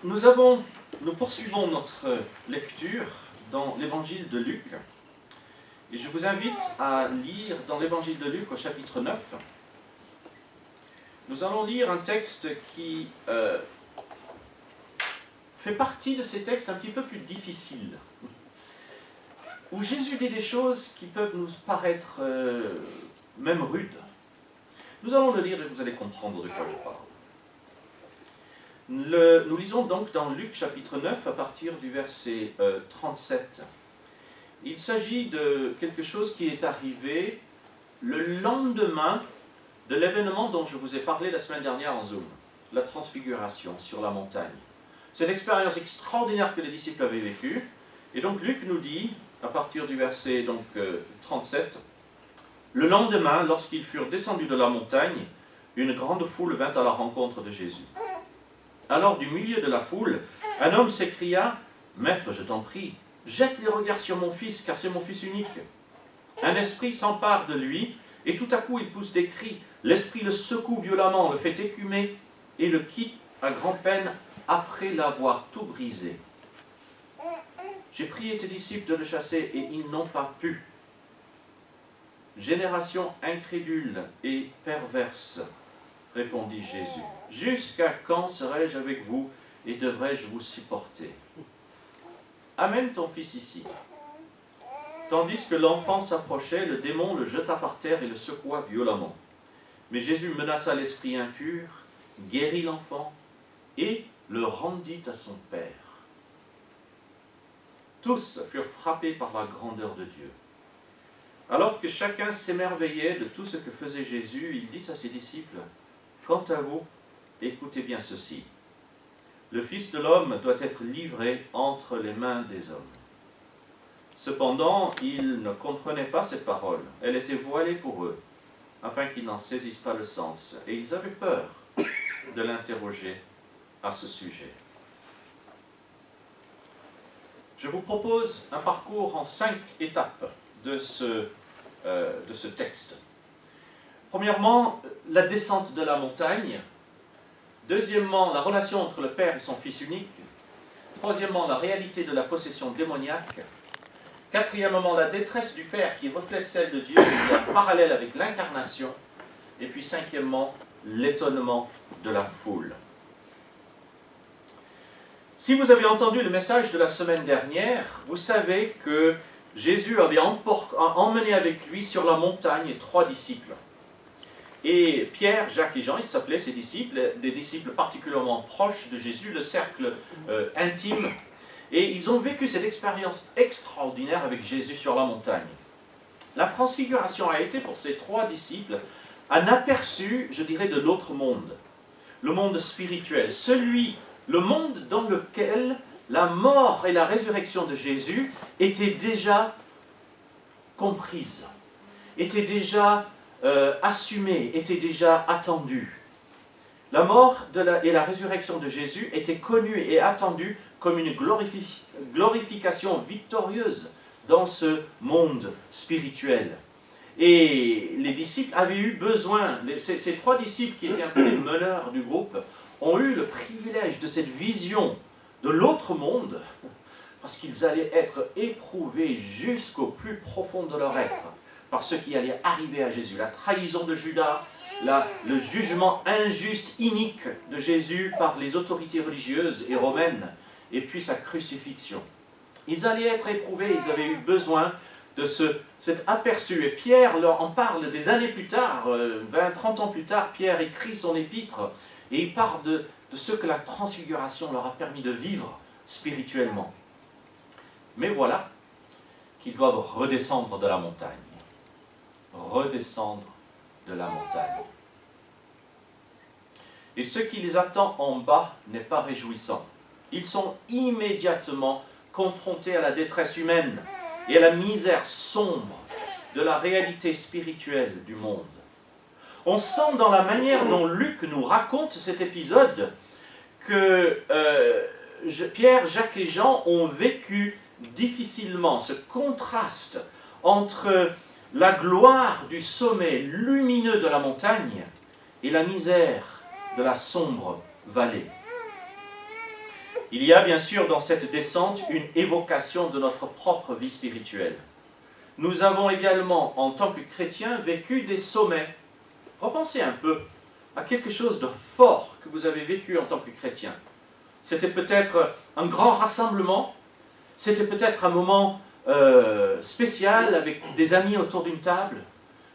Nous poursuivons notre lecture dans l'évangile de Luc. Et je vous invite à lire dans l'évangile de Luc au chapitre 9. Nous allons lire un texte qui fait partie de ces textes un petit peu plus difficiles, où Jésus dit des choses qui peuvent nous paraître même rudes. Nous allons le lire et vous allez comprendre de quoi je parle. Nous lisons donc dans Luc chapitre 9 à partir du verset 37. Il s'agit de quelque chose qui est arrivé le lendemain de l'événement dont je vous ai parlé la semaine dernière en Zoom, la transfiguration sur la montagne. Cette expérience extraordinaire que les disciples avaient vécue. Et donc Luc nous dit, à partir du verset 37, « Le lendemain, lorsqu'ils furent descendus de la montagne, une grande foule vint à la rencontre de Jésus. Alors, du milieu de la foule, un homme s'écria, « Maître, je t'en prie, jette les regards sur mon fils, car c'est mon fils unique. » Un esprit s'empare de lui, et tout à coup il pousse des cris. L'esprit le secoue violemment, le fait écumer, et le quitte à grand-peine après l'avoir tout brisé. J'ai prié tes disciples de le chasser, et ils n'ont pas pu. Génération incrédule et perverse, répondit Jésus. Jusqu'à quand serai-je avec vous et devrais-je vous supporter? Amène ton fils ici. Tandis que l'enfant s'approchait, le démon le jeta par terre et le secoua violemment. Mais Jésus menaça l'esprit impur, guérit l'enfant et le rendit à son père. Tous furent frappés par la grandeur de Dieu. Alors que chacun s'émerveillait de tout ce que faisait Jésus, il dit à ses disciples, « Quant à vous, écoutez bien ceci. Le Fils de l'homme doit être livré entre les mains des hommes. » Cependant, ils ne comprenaient pas cette parole. Elle était voilée pour eux, afin qu'ils n'en saisissent pas le sens. Et ils avaient peur de l'interroger à ce sujet. Je vous propose un parcours en 5 étapes de ce texte. Premièrement, la descente de la montagne. Deuxièmement, la relation entre le Père et son Fils unique. Troisièmement, la réalité de la possession démoniaque. Quatrièmement, la détresse du Père qui reflète celle de Dieu, qui est un parallèle avec l'incarnation. Et puis cinquièmement, l'étonnement de la foule. Si vous avez entendu le message de la semaine dernière, vous savez que Jésus avait emmené avec lui sur la montagne 3 disciples. Et Pierre, Jacques et Jean, ils s'appelaient ces disciples, des disciples particulièrement proches de Jésus, le cercle intime. Et ils ont vécu cette expérience extraordinaire avec Jésus sur la montagne. La transfiguration a été pour ces 3 disciples un aperçu, je dirais, de l'autre monde. Le monde spirituel, le monde dans lequel la mort et la résurrection de Jésus étaient déjà comprises, étaient déjà assumées, étaient déjà attendues. La mort et la résurrection de Jésus étaient connues et attendues comme une glorification victorieuse dans ce monde spirituel. Et les disciples avaient eu besoin, ces 3 disciples qui étaient un peu les meneurs du groupe, ont eu le privilège de cette vision de l'autre monde, parce qu'ils allaient être éprouvés jusqu'au plus profond de leur être, par ce qui allait arriver à Jésus. La trahison de Judas, le jugement injuste, inique de Jésus par les autorités religieuses et romaines, et puis sa crucifixion. Ils allaient être éprouvés, ils avaient eu besoin de cet aperçu. Et Pierre leur en parle des années plus tard, 20-30 ans plus tard, Pierre écrit son épître, et il parle de ce que la transfiguration leur a permis de vivre spirituellement. Mais voilà qu'ils doivent redescendre de la montagne. Redescendre de la montagne. Et ce qui les attend en bas n'est pas réjouissant. Ils sont immédiatement confrontés à la détresse humaine et à la misère sombre de la réalité spirituelle du monde. On sent dans la manière dont Luc nous raconte cet épisode que Pierre, Jacques et Jean ont vécu difficilement ce contraste entre la gloire du sommet lumineux de la montagne et la misère de la sombre vallée. Il y a bien sûr dans cette descente une évocation de notre propre vie spirituelle. Nous avons également, en tant que chrétiens, vécu des sommets. Repensez un peu à quelque chose de fort que vous avez vécu en tant que chrétien. C'était peut-être un grand rassemblement, c'était peut-être un moment spécial avec des amis autour d'une table,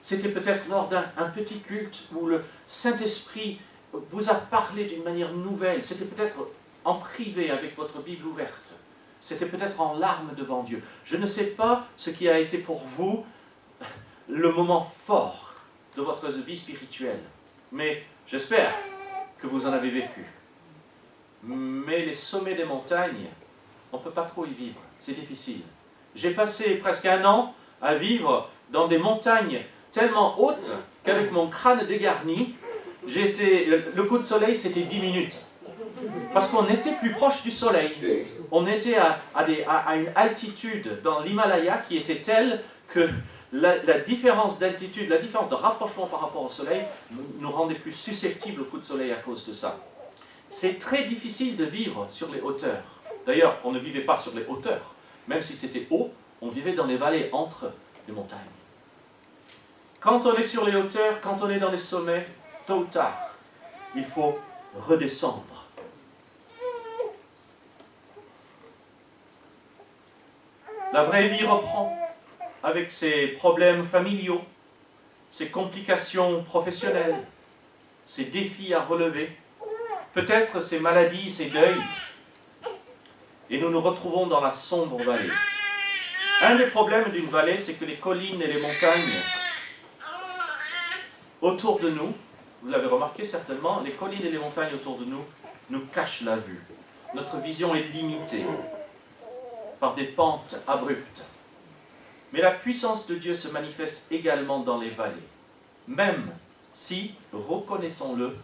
c'était peut-être lors d'un petit culte où le Saint-Esprit vous a parlé d'une manière nouvelle, c'était peut-être en privé avec votre Bible ouverte, c'était peut-être en larmes devant Dieu. Je ne sais pas ce qui a été pour vous le moment fort de votre vie spirituelle, mais j'espère que vous en avez vécu. Mais les sommets des montagnes, on ne peut pas trop y vivre, c'est difficile. J'ai passé presque 1 an à vivre dans des montagnes tellement hautes qu'avec mon crâne dégarni, le coup de soleil c'était 10 minutes. Parce qu'on était plus proche du soleil. On était à une altitude dans l'Himalaya qui était telle que la différence d'altitude, la différence de rapprochement par rapport au soleil nous rendait plus susceptibles au coup de soleil à cause de ça. C'est très difficile de vivre sur les hauteurs. D'ailleurs, on ne vivait pas sur les hauteurs. Même si c'était haut, on vivait dans les vallées entre les montagnes. Quand on est sur les hauteurs, quand on est dans les sommets, tôt ou tard, il faut redescendre. La vraie vie reprend avec ses problèmes familiaux, ses complications professionnelles, ses défis à relever, peut-être ses maladies, ses deuils, et nous nous retrouvons dans la sombre vallée. Un des problèmes d'une vallée, c'est que les collines et les montagnes autour de nous, vous l'avez remarqué certainement, les collines et les montagnes autour de nous nous cachent la vue. Notre vision est limitée par des pentes abruptes. Mais la puissance de Dieu se manifeste également dans les vallées, même si, reconnaissons-le,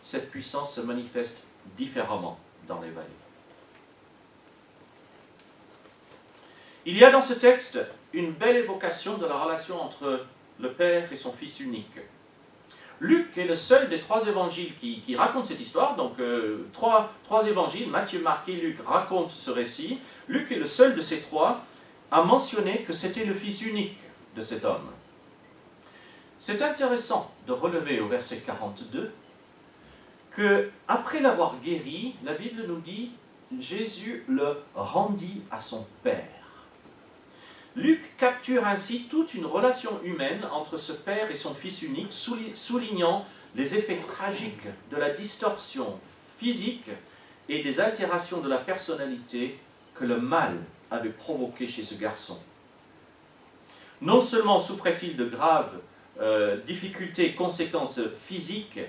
cette puissance se manifeste différemment dans les vallées. Il y a dans ce texte une belle évocation de la relation entre le Père et son Fils unique. Luc est le seul des 3 évangiles qui raconte cette histoire, donc 3 évangiles, Matthieu, Marc et Luc racontent ce récit. Luc est le seul de ces 3 à mentionner que c'était le Fils unique de cet homme. C'est intéressant de relever au verset 42 que, après l'avoir guéri, la Bible nous dit Jésus le rendit à son Père. Luc capture ainsi toute une relation humaine entre ce Père et son Fils unique, soulignant les effets tragiques de la distorsion physique et des altérations de la personnalité que le mal avait provoqué chez ce garçon. Non seulement souffrait-il de graves difficultés et conséquences physiques,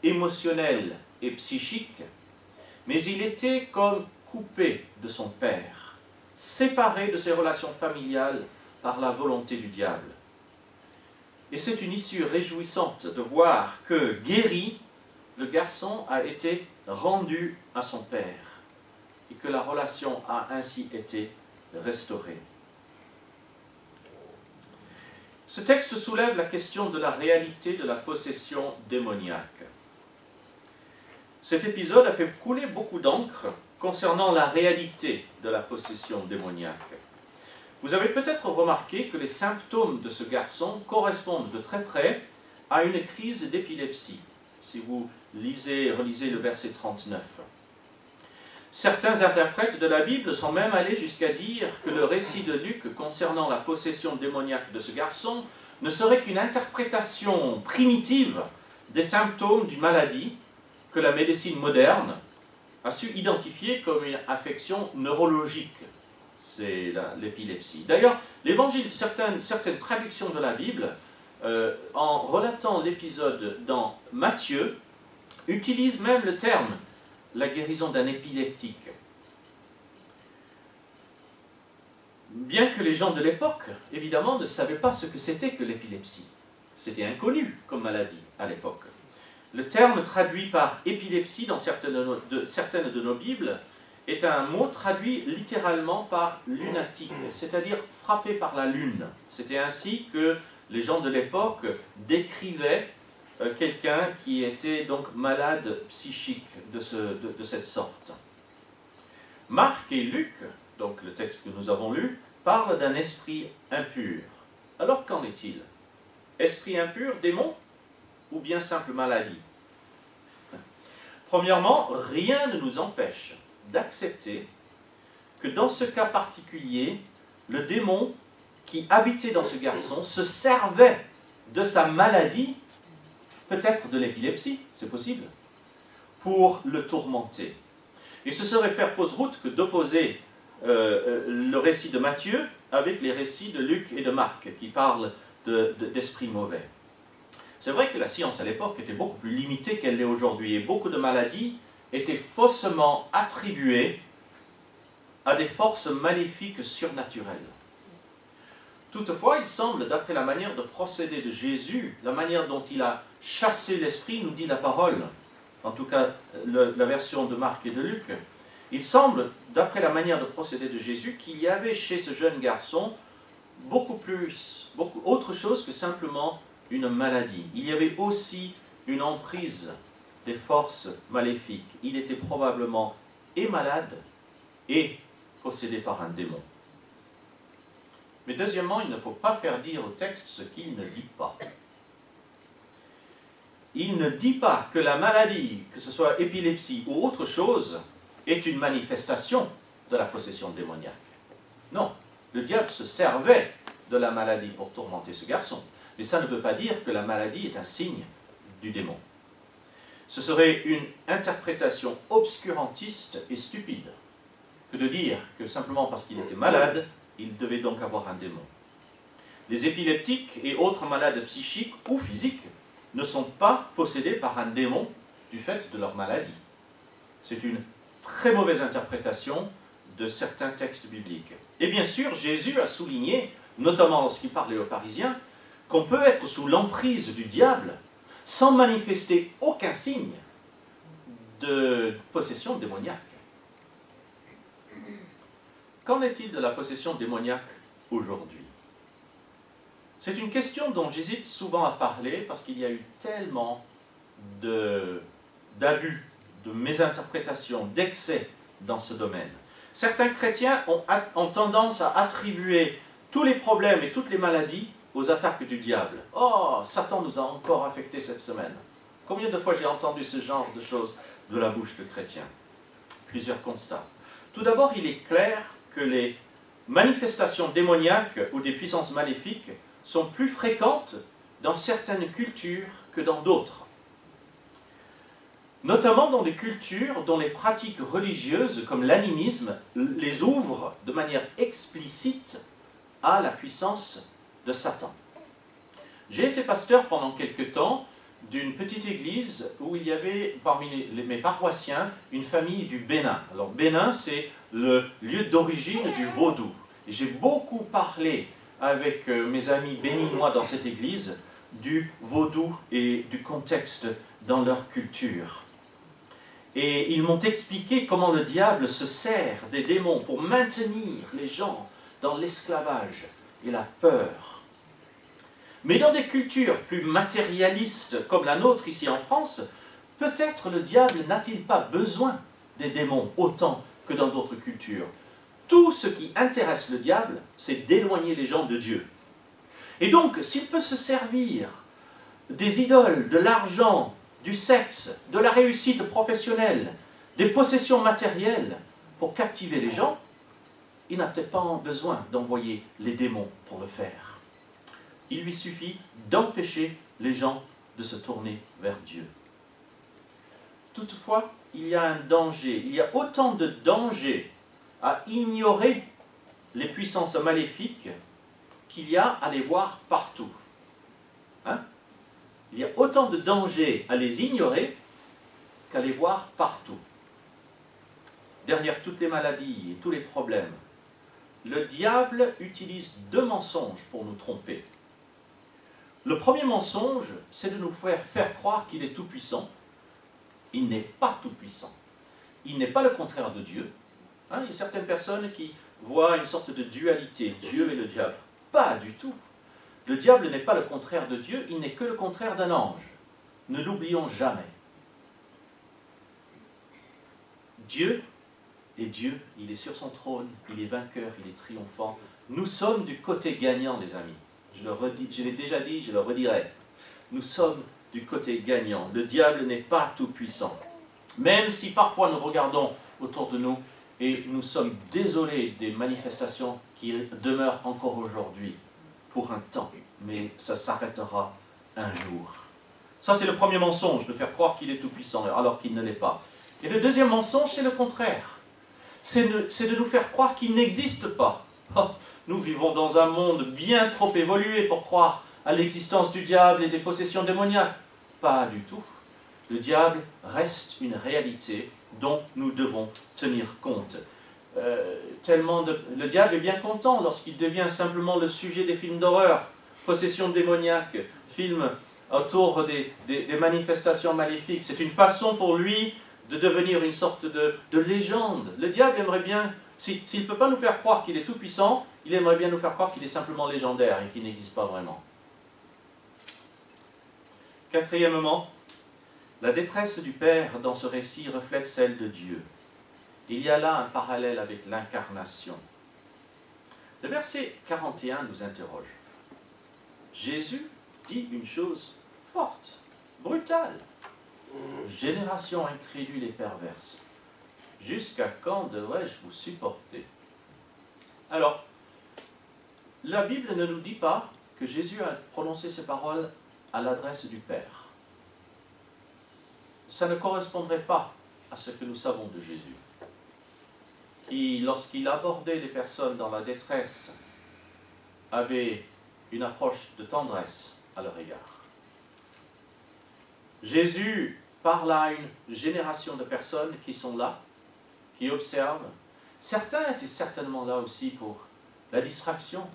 émotionnelles et psychiques, mais il était comme coupé de son Père, séparé de ses relations familiales par la volonté du diable. Et c'est une issue réjouissante de voir que, guéri, le garçon a été rendu à son Père et que la relation a ainsi été restaurée. Ce texte soulève la question de la réalité de la possession démoniaque. Cet épisode a fait couler beaucoup d'encre concernant la réalité de la possession démoniaque. Vous avez peut-être remarqué que les symptômes de ce garçon correspondent de très près à une crise d'épilepsie, si vous relisez le verset 39. Certains interprètes de la Bible sont même allés jusqu'à dire que le récit de Luc concernant la possession démoniaque de ce garçon ne serait qu'une interprétation primitive des symptômes d'une maladie que la médecine moderne a su identifier comme une affection neurologique. C'est l'épilepsie. D'ailleurs, l'évangile, certaines traductions de la Bible, en relatant l'épisode dans Matthieu, utilisent même le terme « la guérison d'un épileptique ». Bien que les gens de l'époque, évidemment, ne savaient pas ce que c'était que l'épilepsie. C'était inconnu comme maladie à l'époque. Le terme traduit par épilepsie dans certaines de nos Bibles est un mot traduit littéralement par lunatique, c'est-à-dire frappé par la lune. C'était ainsi que les gens de l'époque décrivaient quelqu'un qui était donc malade psychique de cette sorte. Marc et Luc, donc le texte que nous avons lu, parlent d'un esprit impur. Alors qu'en est-il? Esprit impur, démon, ou bien simple maladie? Premièrement, rien ne nous empêche d'accepter que dans ce cas particulier, le démon qui habitait dans ce garçon se servait de sa maladie, peut-être de l'épilepsie, c'est possible, pour le tourmenter. Et ce serait faire fausse route que d'opposer le récit de Matthieu avec les récits de Luc et de Marc, qui parlent d'esprits mauvais. C'est vrai que la science à l'époque était beaucoup plus limitée qu'elle l'est aujourd'hui, et beaucoup de maladies étaient faussement attribuées à des forces maléfiques surnaturelles. Toutefois, il semble, d'après la manière de procéder de Jésus, la manière dont il a chassé l'esprit, nous dit la parole, en tout cas la version de Marc et de Luc, il semble, d'après la manière de procéder de Jésus, qu'il y avait chez ce jeune garçon beaucoup autre chose que simplement une maladie. Il y avait aussi une emprise des forces maléfiques. Il était probablement et malade et possédé par un démon. Mais deuxièmement, il ne faut pas faire dire au texte ce qu'il ne dit pas. Il ne dit pas que la maladie, que ce soit épilepsie ou autre chose, est une manifestation de la possession démoniaque. Non, le diable se servait de la maladie pour tourmenter ce garçon. Mais ça ne veut pas dire que la maladie est un signe du démon. Ce serait une interprétation obscurantiste et stupide que de dire que simplement parce qu'il était malade, il devait donc avoir un démon. Les épileptiques et autres malades psychiques ou physiques ne sont pas possédés par un démon du fait de leur maladie. C'est une très mauvaise interprétation de certains textes bibliques. Et bien sûr, Jésus a souligné, notamment lorsqu'il parlait aux pharisiens, qu'on peut être sous l'emprise du diable sans manifester aucun signe de possession démoniaque. Qu'en est-il de la possession démoniaque aujourd'hui? C'est une question dont j'hésite souvent à parler parce qu'il y a eu tellement d'abus, de mésinterprétations, d'excès dans ce domaine. Certains chrétiens ont tendance à attribuer tous les problèmes et toutes les maladies aux attaques du diable. « Oh, Satan nous a encore affectés cette semaine. » Combien de fois j'ai entendu ce genre de choses de la bouche de chrétiens? Plusieurs constats. Tout d'abord, il est clair que les manifestations démoniaques ou des puissances maléfiques sont plus fréquentes dans certaines cultures que dans d'autres. Notamment dans des cultures dont les pratiques religieuses, comme l'animisme, les ouvrent de manière explicite à la puissance de Satan. J'ai été pasteur pendant quelque temps d'une petite église où il y avait parmi mes paroissiens une famille du Bénin. Alors Bénin, c'est le lieu d'origine du vaudou. Et j'ai beaucoup parlé avec mes amis béninois dans cette église du vaudou et du contexte dans leur culture. Et ils m'ont expliqué comment le diable se sert des démons pour maintenir les gens dans l'esclavage et la peur. Mais dans des cultures plus matérialistes comme la nôtre ici en France, peut-être le diable n'a-t-il pas besoin des démons autant que dans d'autres cultures. Tout ce qui intéresse le diable, c'est d'éloigner les gens de Dieu. Et donc, s'il peut se servir des idoles, de l'argent, du sexe, de la réussite professionnelle, des possessions matérielles pour captiver les gens, il n'a peut-être pas besoin d'envoyer les démons pour le faire. Il lui suffit d'empêcher les gens de se tourner vers Dieu. Toutefois, il y a un danger, il y a autant de danger à ignorer les puissances maléfiques qu'il y a à les voir partout. Il y a autant de danger à les ignorer qu'à les voir partout. Derrière toutes les maladies et tous les problèmes, le diable utilise deux mensonges pour nous tromper. Le premier mensonge, c'est de nous faire croire qu'il est tout-puissant. Il n'est pas tout-puissant. Il n'est pas le contraire de Dieu. Il y a certaines personnes qui voient une sorte de dualité, Dieu et le diable. Pas du tout. Le diable n'est pas le contraire de Dieu, il n'est que le contraire d'un ange. Ne l'oublions jamais. Dieu Et Dieu, il est sur son trône, il est vainqueur, il est triomphant. Nous sommes du côté gagnant, les amis. Je l'ai déjà dit, je le redirai. Nous sommes du côté gagnant. Le diable n'est pas tout puissant. Même si parfois nous regardons autour de nous et nous sommes désolés des manifestations qui demeurent encore aujourd'hui pour un temps, mais ça s'arrêtera un jour. Ça, c'est le premier mensonge, de faire croire qu'il est tout puissant alors qu'il ne l'est pas. Et le deuxième mensonge, c'est le contraire. C'est de nous faire croire qu'il n'existe pas. Oh, nous vivons dans un monde bien trop évolué pour croire à l'existence du diable et des possessions démoniaques. Pas du tout. Le diable reste une réalité dont nous devons tenir compte. Le diable est bien content lorsqu'il devient simplement le sujet des films d'horreur, possession démoniaque, films autour des manifestations maléfiques. C'est une façon pour lui de devenir une sorte de légende. Le diable aimerait bien, s'il ne peut pas nous faire croire qu'il est tout puissant, il aimerait bien nous faire croire qu'il est simplement légendaire et qu'il n'existe pas vraiment. Quatrièmement, la détresse du Père dans ce récit reflète celle de Dieu. Il y a là un parallèle avec l'incarnation. Le verset 41 nous interroge. Jésus dit une chose forte, brutale. Génération incrédule et perverse. Jusqu'à quand devrais-je vous supporter? Alors, la Bible ne nous dit pas que Jésus a prononcé ces paroles à l'adresse du Père. Ça ne correspondrait pas à ce que nous savons de Jésus, qui, lorsqu'il abordait les personnes dans la détresse, avait une approche de tendresse à leur égard. Jésus parle à une génération de personnes qui sont là, qui observent. Certains étaient certainement là aussi pour la distraction.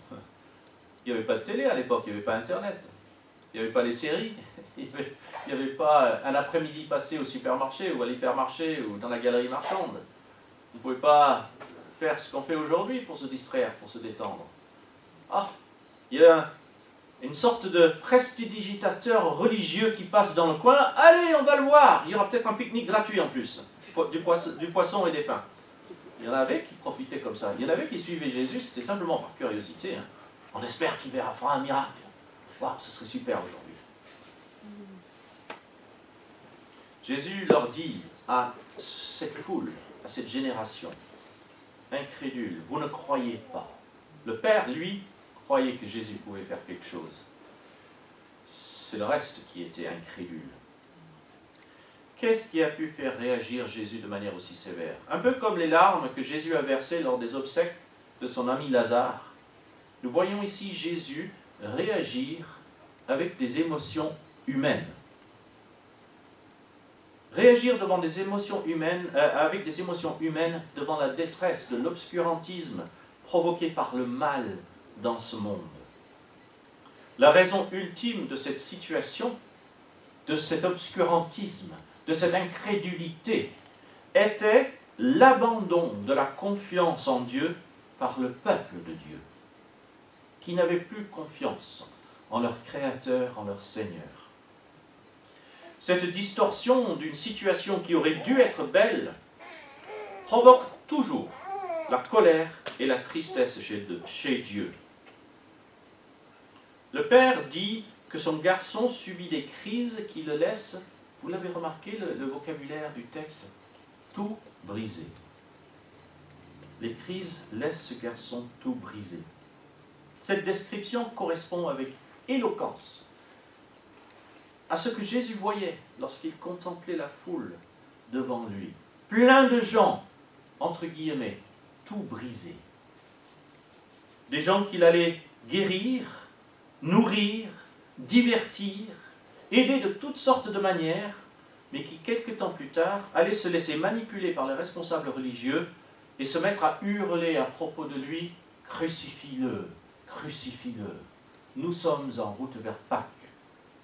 Il n'y avait pas de télé à l'époque, il n'y avait pas Internet, il n'y avait pas les séries, il n'y avait pas un après-midi passé au supermarché ou à l'hypermarché ou dans la galerie marchande. Vous ne pouvez pas faire ce qu'on fait aujourd'hui pour se distraire, pour se détendre. Ah, il y a une sorte de prestidigitateur religieux qui passe dans le coin. Allez, on va le voir. Il y aura peut-être un pique-nique gratuit en plus, du poisson et des pains. Il y en avait qui profitaient comme ça. Il y en avait qui suivaient Jésus, c'était simplement par curiosité. On espère qu'il fera un miracle. Waouh, ce serait super aujourd'hui. Jésus leur dit à cette foule, à cette génération incrédule, vous ne croyez pas. Le Père, lui, croyait que Jésus pouvait faire quelque chose. C'est le reste qui était incrédule. Qu'est-ce qui a pu faire réagir Jésus de manière aussi sévère? Un peu comme les larmes que Jésus a versées lors des obsèques de son ami Lazare. Nous voyons ici Jésus réagir avec des émotions humaines. Réagir devant des émotions humaines, avec des émotions humaines devant la détresse de l'obscurantisme provoqué par le mal dans ce monde. La raison ultime de cette situation, de cet obscurantisme, de cette incrédulité, était l'abandon de la confiance en Dieu par le peuple de Dieu, qui n'avait plus confiance en leur Créateur, en leur Seigneur. Cette distorsion d'une situation qui aurait dû être belle provoque toujours la colère et la tristesse chez Dieu. Le Père dit que son garçon subit des crises qui le laissent, vous l'avez remarqué, le vocabulaire du texte, tout brisé. Les crises laissent ce garçon tout brisé. Cette description correspond avec éloquence à ce que Jésus voyait lorsqu'il contemplait la foule devant lui. Plein de gens, entre guillemets, tout brisés. Des gens qu'il allait guérir, nourrir, divertir, aider de toutes sortes de manières, mais qui, quelque temps plus tard, allaient se laisser manipuler par les responsables religieux et se mettre à hurler à propos de lui, « Crucifie-le, crucifie-le ». Nous sommes en route vers Pâques.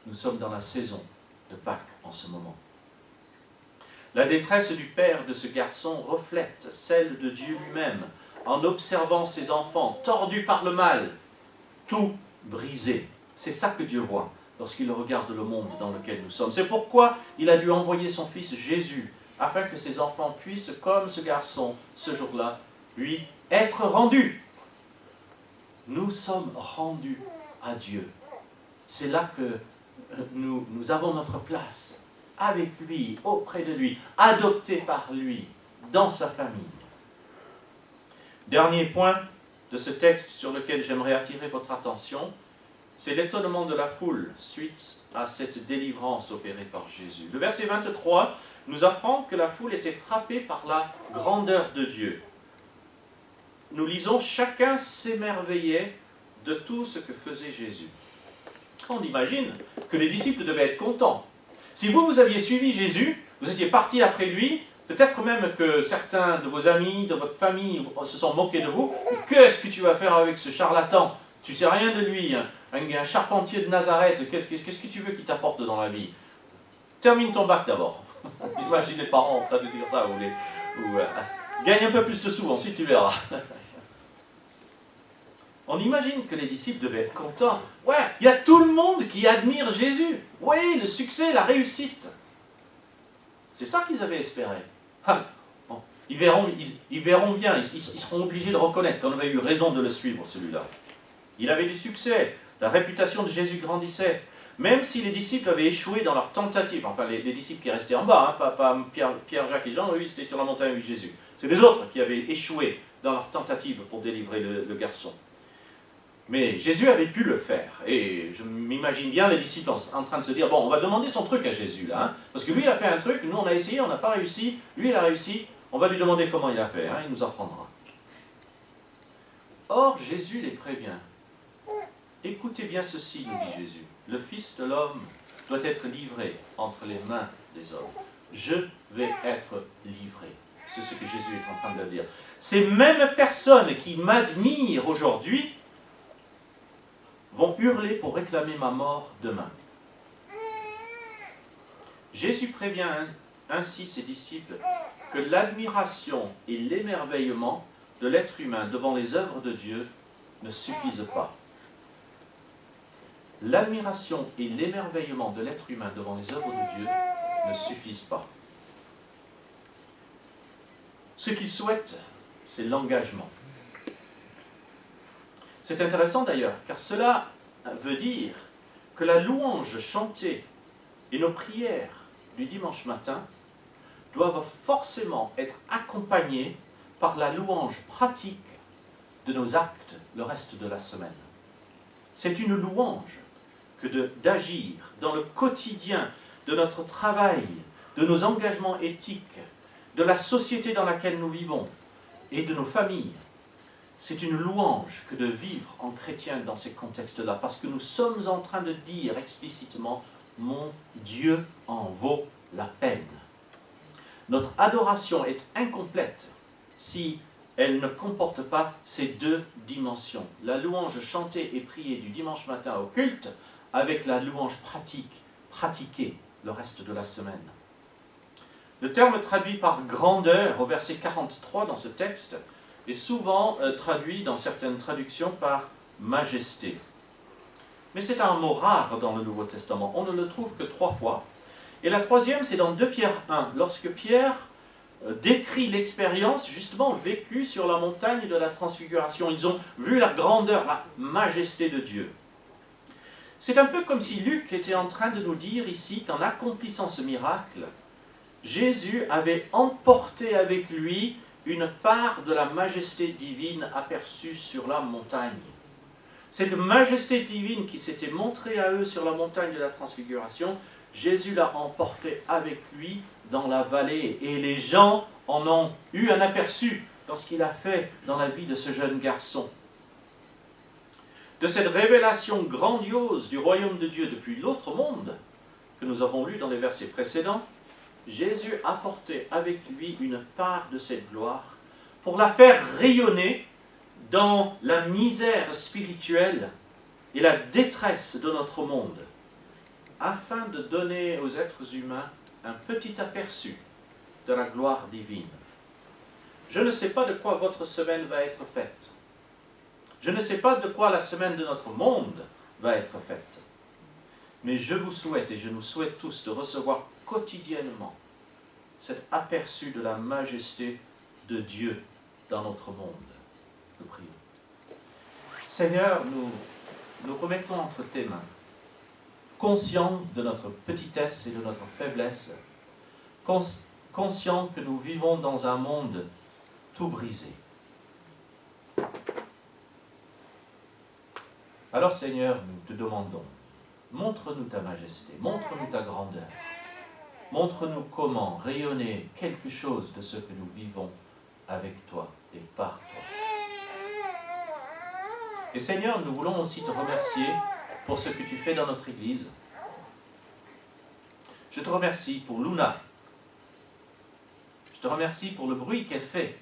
Nous sommes dans la saison de Pâques en ce moment. La détresse du père de ce garçon reflète celle de Dieu lui-même, en observant ses enfants tordus par le mal, tout brisé. C'est ça que Dieu voit lorsqu'il regarde le monde dans lequel nous sommes. C'est pourquoi il a dû envoyer son fils Jésus afin que ses enfants puissent, comme ce garçon, ce jour-là, lui être rendus. Nous sommes rendus à Dieu. C'est là que nous avons notre place, avec lui, auprès de lui, adoptés par lui, dans sa famille. Dernier point de ce texte sur lequel j'aimerais attirer votre attention, c'est l'étonnement de la foule suite à cette délivrance opérée par Jésus. Le verset 23 nous apprend que la foule était frappée par la grandeur de Dieu. Nous lisons « Chacun s'émerveillait de tout ce que faisait Jésus ». On imagine que les disciples devaient être contents. Si vous aviez suivi Jésus, vous étiez partis après lui, peut-être même que certains de vos amis, de votre famille se sont moqués de vous. « Qu'est-ce que tu vas faire avec ce charlatan ? Tu ne sais rien de lui, hein. Un charpentier de Nazareth, qu'est-ce que tu veux qu'il t'apporte dans la vie ? Termine ton bac d'abord. » Imagine les parents en train de dire ça, ou gagne un peu plus de sous, ensuite tu verras. On imagine que les disciples devaient être contents. Ouais, il y a tout le monde qui admire Jésus. Oui, le succès, la réussite. C'est ça qu'ils avaient espéré. Bon, ils verront bien, ils seront obligés de reconnaître qu'on avait eu raison de le suivre, celui-là. Il avait du succès, la réputation de Jésus grandissait. Même si les disciples avaient échoué dans leur tentative, enfin les disciples qui restaient en bas, hein, pas Pierre, Jacques et Jean, eux, ils étaient sur la montagne avec Jésus. C'est les autres qui avaient échoué dans leur tentative pour délivrer le garçon. Mais Jésus avait pu le faire. Et je m'imagine bien les disciples en train de se dire, bon, on va demander son truc à Jésus, là. Hein, parce que lui, il a fait un truc, nous, on a essayé, on n'a pas réussi. Lui, il a réussi, on va lui demander comment il a fait, hein, il nous apprendra. Or, Jésus les prévient. Écoutez bien ceci, nous dit Jésus. Le Fils de l'homme doit être livré entre les mains des hommes. Je vais être livré. C'est ce que Jésus est en train de dire. Ces mêmes personnes qui m'admirent aujourd'hui vont hurler pour réclamer ma mort demain. Jésus prévient ainsi ses disciples que l'admiration et l'émerveillement de l'être humain devant les œuvres de Dieu ne suffisent pas. L'admiration et l'émerveillement de l'être humain devant les œuvres de Dieu ne suffisent pas. Ce qu'il souhaite, c'est l'engagement. C'est intéressant d'ailleurs, car cela veut dire que la louange chantée et nos prières du dimanche matin doivent forcément être accompagnées par la louange pratique de nos actes le reste de la semaine. C'est une louange que d'agir dans le quotidien de notre travail, de nos engagements éthiques, de la société dans laquelle nous vivons et de nos familles. C'est une louange que de vivre en chrétien dans ces contextes-là, parce que nous sommes en train de dire explicitement « Mon Dieu en vaut la peine ». Notre adoration est incomplète si elle ne comporte pas ces deux dimensions. La louange chantée et priée du dimanche matin au culte, avec la louange pratiquée le reste de la semaine. Le terme traduit par grandeur au verset 43 dans ce texte est souvent traduit dans certaines traductions par majesté. Mais c'est un mot rare dans le Nouveau Testament. On ne le trouve que 3 fois. Et la troisième, c'est dans 2 Pierre 1, lorsque Pierre décrit l'expérience justement vécue sur la montagne de la transfiguration. Ils ont vu la grandeur, la majesté de Dieu. C'est un peu comme si Luc était en train de nous dire ici qu'en accomplissant ce miracle, Jésus avait emporté avec lui une part de la majesté divine aperçue sur la montagne. Cette majesté divine qui s'était montrée à eux sur la montagne de la transfiguration, Jésus l'a emportée avec lui dans la vallée. Et les gens en ont eu un aperçu dans ce qu'il a fait dans la vie de ce jeune garçon. De cette révélation grandiose du royaume de Dieu depuis l'autre monde, que nous avons lu dans les versets précédents, Jésus apportait avec lui une part de cette gloire pour la faire rayonner dans la misère spirituelle et la détresse de notre monde, afin de donner aux êtres humains un petit aperçu de la gloire divine. Je ne sais pas de quoi votre semaine va être faite. Je ne sais pas de quoi la semaine de notre monde va être faite. Mais je vous souhaite, et je nous souhaite tous, de recevoir quotidiennement cet aperçu de la majesté de Dieu dans notre monde. Nous prions. Seigneur, nous remettons entre tes mains, conscients de notre petitesse et de notre faiblesse, conscients que nous vivons dans un monde tout brisé. Alors Seigneur, nous te demandons, montre-nous ta majesté, montre-nous ta grandeur, montre-nous comment rayonner quelque chose de ce que nous vivons avec toi et par toi. Et Seigneur, nous voulons aussi te remercier pour ce que tu fais dans notre Église. Je te remercie pour Luna. Je te remercie pour le bruit qu'elle fait.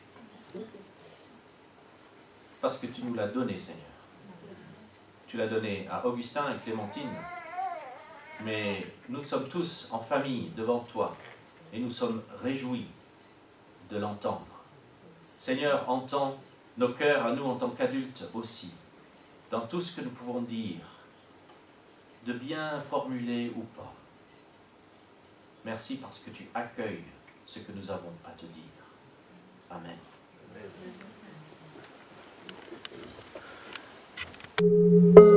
Parce que tu nous l'as donné, Seigneur. Tu l'as donné à Augustin et Clémentine. Mais nous sommes tous en famille devant toi. Et nous sommes réjouis de l'entendre. Seigneur, entends nos cœurs à nous en tant qu'adultes aussi. Dans tout ce que nous pouvons dire, de bien formuler ou pas. Merci parce que tu accueilles ce que nous avons à te dire. Amen. Amen.